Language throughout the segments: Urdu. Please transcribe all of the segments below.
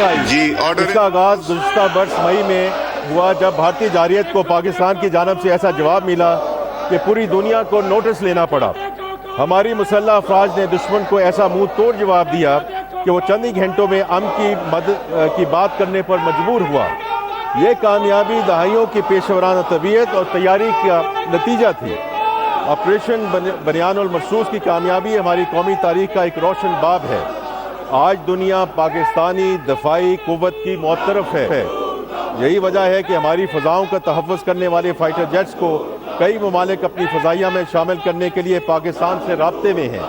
نہیں آئی۔ اس کا آغاز گزشتہ برس مئی میں ہوا جب بھارتی جارحیت کو پاکستان کی جانب سے ایسا جواب ملا کہ پوری دنیا کو نوٹس لینا پڑا۔ ہماری مسلح افواج نے دشمن کو ایسا منہ توڑ جواب دیا کہ وہ چند ہی گھنٹوں میں امن کی بات کرنے پر مجبور ہوا۔ یہ کامیابی دہائیوں کی پیشورانہ طبیعت اور تیاری کا نتیجہ تھی۔ آپریشن بنیان المرصوص کی کامیابی ہماری قومی تاریخ کا ایک روشن باب ہے۔ آج دنیا پاکستانی دفاعی قوت کی معترف ہے۔ یہی وجہ ہے کہ ہماری فضاؤں کا تحفظ کرنے والے فائٹر جیٹس کو کئی ممالک اپنی فضائیہ میں شامل کرنے کے لیے پاکستان سے رابطے میں ہیں۔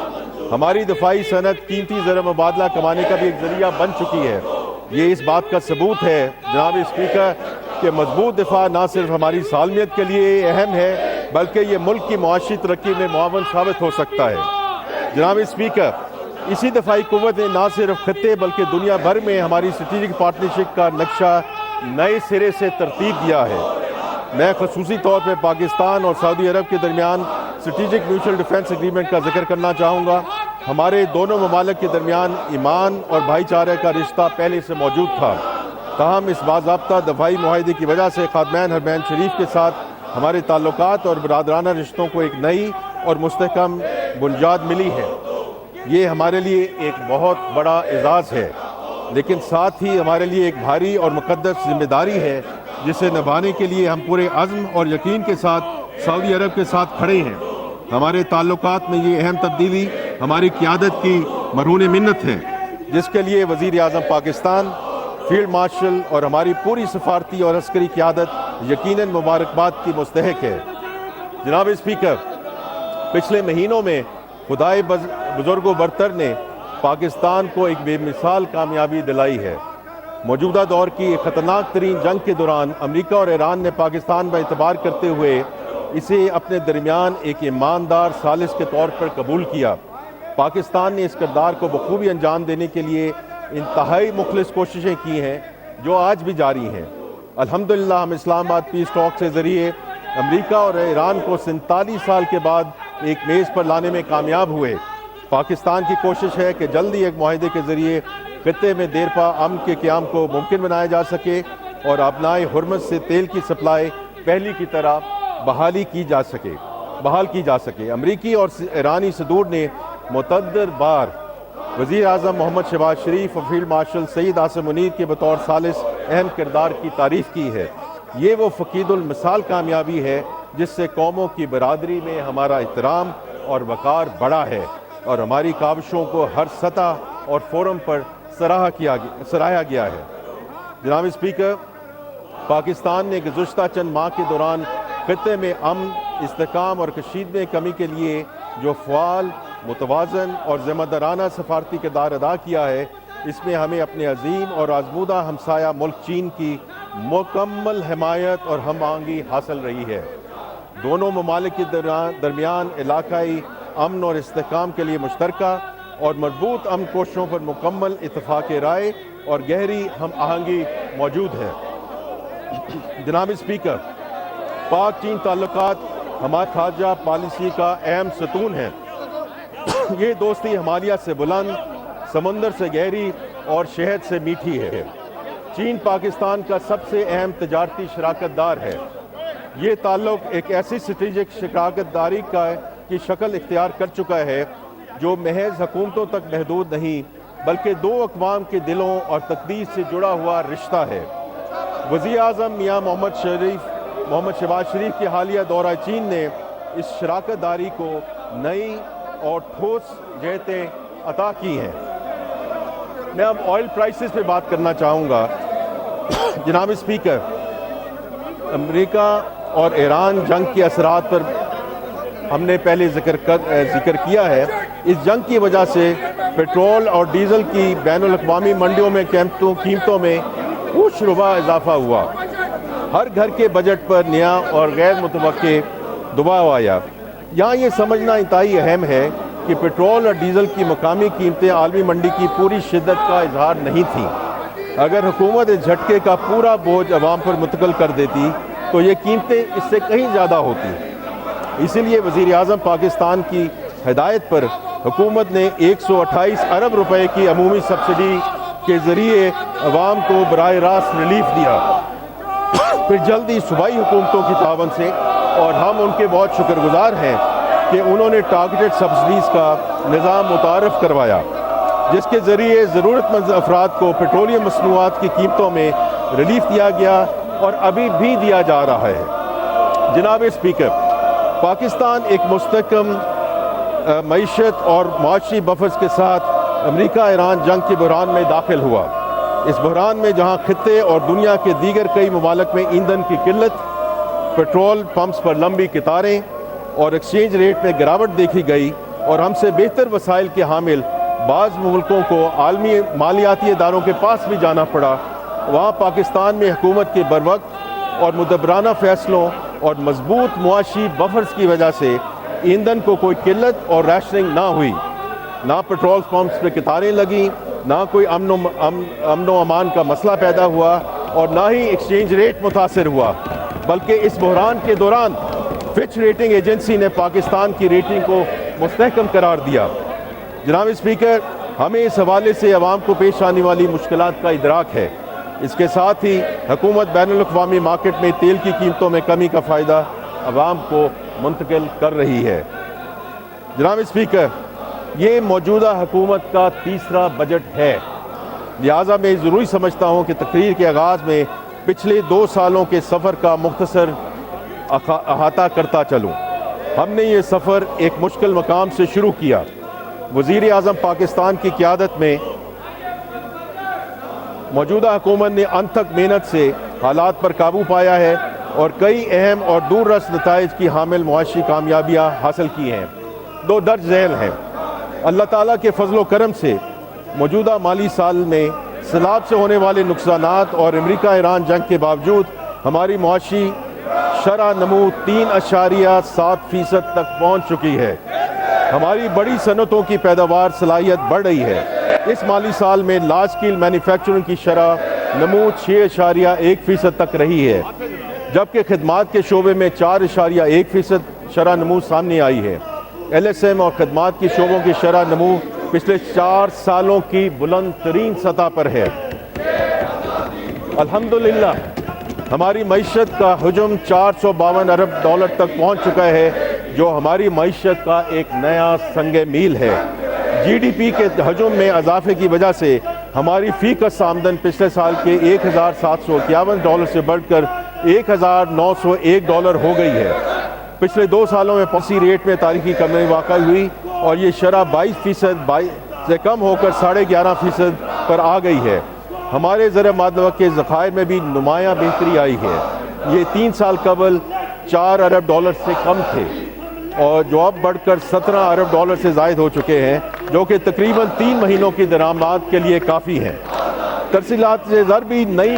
ہماری دفاعی صنعت قیمتی زر مبادلہ کمانے کا بھی ایک ذریعہ بن چکی ہے۔ یہ اس بات کا ثبوت ہے جناب اسپیکر کہ مضبوط دفاع نہ صرف ہماری سالمیت کے لیے اہم ہے بلکہ یہ ملک کی معاشی ترقی میں معاون ثابت ہو سکتا ہے۔ جناب اسپیکر، اسی دفاعی قوت نے نہ صرف خطے بلکہ دنیا بھر میں ہماری اسٹریٹجک پارٹنرشپ کا نقشہ نئے سرے سے ترتیب دیا ہے۔ میں خصوصی طور پہ پاکستان اور سعودی عرب کے درمیان اسٹریٹجک میوچل ڈیفنس ایگریمنٹ کا ذکر کرنا چاہوں گا۔ ہمارے دونوں ممالک کے درمیان ایمان اور بھائی چارے کا رشتہ پہلے سے موجود تھا، تاہم اس باضابطہ دفاعی معاہدے کی وجہ سے خادمین حرمین شریف کے ساتھ ہمارے تعلقات اور برادرانہ رشتوں کو ایک نئی اور مستحکم بنیاد ملی ہے۔ یہ ہمارے لیے ایک بہت بڑا اعزاز ہے، لیکن ساتھ ہی ہمارے لیے ایک بھاری اور مقدس ذمہ داری ہے جسے نبھانے کے لیے ہم پورے عزم اور یقین کے ساتھ سعودی عرب کے ساتھ کھڑے ہیں۔ ہمارے تعلقات میں یہ اہم تبدیلی ہماری قیادت کی مرہون منت ہے، جس کے لیے وزیر اعظم پاکستان، فیلڈ مارشل اور ہماری پوری سفارتی اور عسکری قیادت یقیناً مبارکباد کی مستحق ہے۔ جناب اسپیکر، پچھلے مہینوں میں خدائے بزرگ و برتر نے پاکستان کو ایک بے مثال کامیابی دلائی ہے۔ موجودہ دور کی ایک خطرناک ترین جنگ کے دوران امریکہ اور ایران نے پاکستان پر اعتبار کرتے ہوئے اسے اپنے درمیان ایک ایماندار ثالث کے طور پر قبول کیا۔ پاکستان نے اس کردار کو بخوبی انجام دینے کے لیے انتہائی مخلص کوششیں کی ہیں جو آج بھی جاری ہیں۔ الحمدللہ ہم اسلام آباد پیس ٹاک کے ذریعے امریکہ اور ایران کو 47 سال کے بعد ایک میز پر لانے میں کامیاب ہوئے۔ پاکستان کی کوشش ہے کہ جلدی ایک معاہدے کے ذریعے خطے میں دیرپا امن کے قیام کو ممکن بنایا جا سکے اور آبنائے حرمت سے تیل کی سپلائی پہلی کی طرح بحال کی جا سکے۔ امریکی اور ایرانی صدور نے متعدد بار وزیر اعظم محمد شہباز شریف اور فیلڈ مارشل سعید عاصم منیر کے بطور ثالث اہم کردار کی تعریف کی ہے۔ یہ وہ فقید المثال کامیابی ہے جس سے قوموں کی برادری میں ہمارا احترام اور وقار بڑھا ہے اور ہماری کاوشوں کو ہر سطح اور فورم پر سراہا گیا ہے۔ جناب اسپیکر، پاکستان نے گزشتہ چند ماہ کے دوران خطے میں امن، استحکام اور کشیدگی میں کمی کے لیے جو فعال، متوازن اور ذمہ دارانہ سفارتی کردار ادا کیا ہے، اس میں ہمیں اپنے عظیم اور آزمودہ ہمسایہ ملک چین کی مکمل حمایت اور ہم آہنگی حاصل رہی ہے۔ دونوں ممالک کے درمیان علاقائی امن اور استحکام کے لیے مشترکہ اور مربوط امن کوششوں پر مکمل اتفاق رائے اور گہری ہم آہنگی موجود ہے۔ جناب اسپیکر، پاک چین تعلقات ہماری خارجہ پالیسی کا اہم ستون ہے۔ یہ دوستی ہمالیہ سے بلند، سمندر سے گہری اور شہد سے میٹھی ہے۔ چین پاکستان کا سب سے اہم تجارتی شراکت دار ہے۔ یہ تعلق ایک ایسی اسٹریٹجک شراکت داری کی شکل اختیار کر چکا ہے جو محض حکومتوں تک محدود نہیں بلکہ دو اقوام کے دلوں اور تقدیر سے جڑا ہوا رشتہ ہے۔ وزیر اعظم میاں محمد شہباز شریف کے حالیہ دورہ چین نے اس شراکت داری کو نئی اور ٹھوس جہتیں عطا کی ہیں۔ میں اب آئل پرائسز پہ بات کرنا چاہوں گا۔ جناب اسپیکر، امریکہ اور ایران جنگ کے اثرات پر ہم نے پہلے ذکر کیا ہے۔ اس جنگ کی وجہ سے پیٹرول اور ڈیزل کی بین الاقوامی منڈیوں میں قیمتوں میں کچھ ربع اضافہ ہوا۔ ہر گھر کے بجٹ پر نیا اور غیر متوقع دباؤ آیا۔ یہاں یہ سمجھنا انتہائی اہم ہے کہ پیٹرول اور ڈیزل کی مقامی قیمتیں عالمی منڈی کی پوری شدت کا اظہار نہیں تھیں۔ اگر حکومت اس جھٹکے کا پورا بوجھ عوام پر منتقل کر دیتی تو یہ قیمتیں اس سے کہیں زیادہ ہوتی۔ اسی لیے وزیر اعظم پاکستان کی ہدایت پر حکومت نے 128 ارب روپے کی عمومی سبسڈی کے ذریعے عوام کو براہ راست ریلیف دیا، پھر جلدی صوبائی حکومتوں کی تعاون سے، اور ہم ان کے بہت شکر گزار ہیں کہ انہوں نے ٹارگیٹڈ سبسڈیز کا نظام متعارف کروایا، جس کے ذریعے ضرورت مند افراد کو پیٹرولیم مصنوعات کی قیمتوں میں ریلیف دیا گیا اور ابھی بھی دیا جا رہا ہے۔ جناب اسپیکر، پاکستان ایک مستحکم معیشت اور معاشی بفرز کے ساتھ امریکہ ایران جنگ کے بحران میں داخل ہوا۔ اس بحران میں جہاں خطے اور دنیا کے دیگر کئی ممالک میں ایندھن کی قلت، پیٹرول پمپس پر لمبی قطاریں اور ایکسچینج ریٹ میں گراوٹ دیکھی گئی، اور ہم سے بہتر وسائل کے حامل بعض ملکوں کو عالمی مالیاتی اداروں کے پاس بھی جانا پڑا، وہاں پاکستان میں حکومت کے بروقت اور مدبرانہ فیصلوں اور مضبوط معاشی بفرز کی وجہ سے ایندھن کو کوئی قلت اور ریشننگ نہ ہوئی، نہ پیٹرول پمپس پہ قطاریں لگیں، نہ کوئی امن و امان کا مسئلہ پیدا ہوا، اور نہ ہی ایکسچینج ریٹ متاثر ہوا، بلکہ اس بحران کے دوران فچ ریٹنگ ایجنسی نے پاکستان کی ریٹنگ کو مستحکم قرار دیا۔ جناب اسپیکر، ہمیں اس حوالے سے عوام کو پیش آنے والی مشکلات کا ادراک ہے۔ اس کے ساتھ ہی حکومت بین الاقوامی مارکیٹ میں تیل کی قیمتوں میں کمی کا فائدہ عوام کو منتقل کر رہی ہے۔ جناب اسپیکر، یہ موجودہ حکومت کا تیسرا بجٹ ہے، لہٰذا میں ضروری سمجھتا ہوں کہ تقریر کے آغاز میں پچھلے 2 سالوں کے سفر کا مختصر احاطہ کرتا چلوں۔ ہم نے یہ سفر ایک مشکل مقام سے شروع کیا۔ وزیر اعظم پاکستان کی قیادت میں موجودہ حکومت نے انتھک محنت سے حالات پر قابو پایا ہے اور کئی اہم اور دور رس نتائج کی حامل معاشی کامیابیاں حاصل کی ہیں۔ 2 درج ذیل ہیں۔ اللہ تعالیٰ کے فضل و کرم سے موجودہ مالی سال میں سیلاب سے ہونے والے نقصانات اور امریکہ ایران جنگ کے باوجود ہماری معاشی شرح نمو 3.7% تک پہنچ چکی ہے۔ ہماری بڑی صنعتوں کی پیداوار صلاحیت بڑھ رہی ہے۔ اس مالی سال میں لارج اسکیل مینوفیکچرنگ کی شرح نمو 6.1% تک رہی ہے، جبکہ خدمات کے شعبے میں 4.1% شرح نمو سامنے آئی ہے۔ ایل ایس ایم اور خدمات کی شعبوں کی شرح نمو پچھلے 4 سالوں کی بلند ترین سطح پر ہے۔ الحمدللہ ہماری معیشت کا حجم $452 ارب تک پہنچ چکا ہے، جو ہماری معیشت کا ایک نیا سنگ میل ہے۔ جی ڈی پی کے حجم میں اضافے کی وجہ سے ہماری فی کس آمدن پچھلے سال کے $1,751 سے بڑھ کر $1,901 ہو گئی ہے۔ پچھلے 2 سالوں میں پالیسی ریٹ میں تاریخی کمی واقع ہوئی اور یہ شرح 22% سے کم ہو کر 11.5% پر آ گئی ہے۔ ہمارے زر معدنیات کے ذخائر میں بھی نمایاں بہتری آئی ہے۔ یہ 3 سال قبل $4 ارب سے کم تھے، اور جو اب بڑھ کر $17 ارب سے زائد ہو چکے ہیں، جو کہ تقریباً 3 مہینوں کی درآمد کے لیے کافی ہیں۔ ترسیلات سے ضربی نئی